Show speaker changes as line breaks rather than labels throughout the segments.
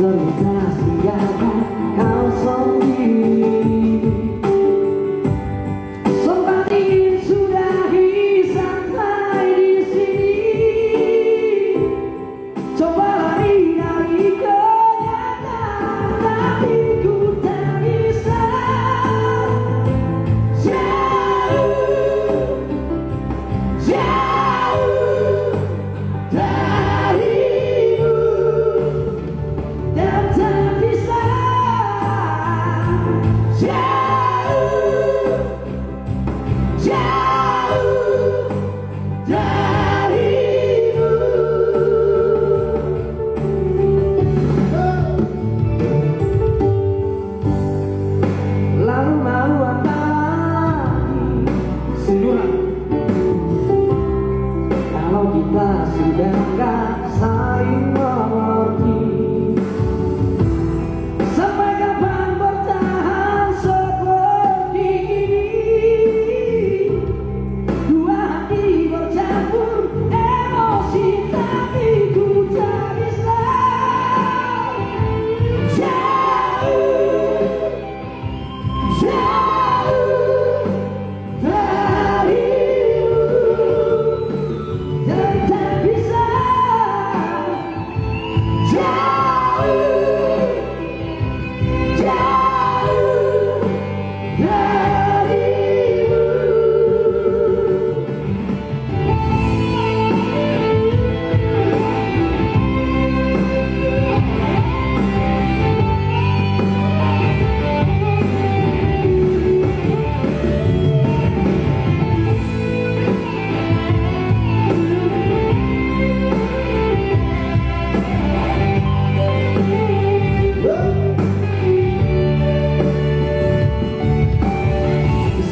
terlintas tinggalkan kau sendiri. Sempat ingin sudahi sampai di sini, coba lari dari kenyataan, tapi ku tak bisa. Jauh, jauh darimu, dan tak bisa. Jauh, jauh darimu. Lalu mau apa lagi? Senyuman. Kalau kita sudah gak saling mengerti, sampai kapan bertahan seperti ini? Dua hati bercampur emosi, tapi ku tak bisa. Jauh, jauh darimu, dan tak bisa. Jauh, jauh darimu.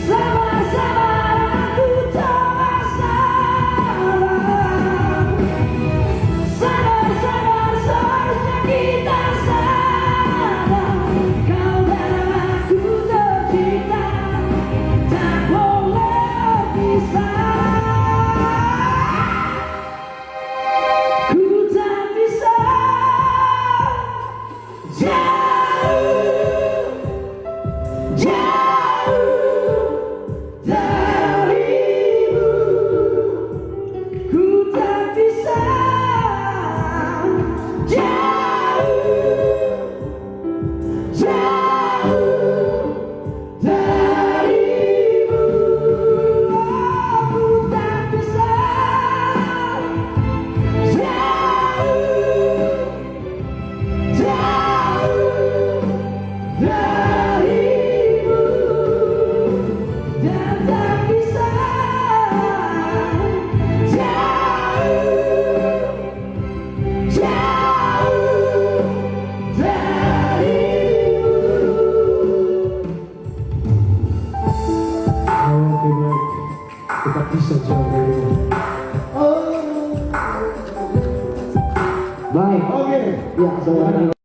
Sama-sama aku coba sabar, sadar-sadar seharusnya kita sadar, kau dan aku tercipta, tak boleh berpisah. Ku tak bisa. Jauh, jauh darimu, ku tak bisa. Jauh, jauh darimu, ku tak bisa. Jauh, jauh darimu, dan tak bisa. Jauh, jauh darimu.
Oke, baik. Kita bisa jauh darimu.
Baik,
Oke.
ya, saudara.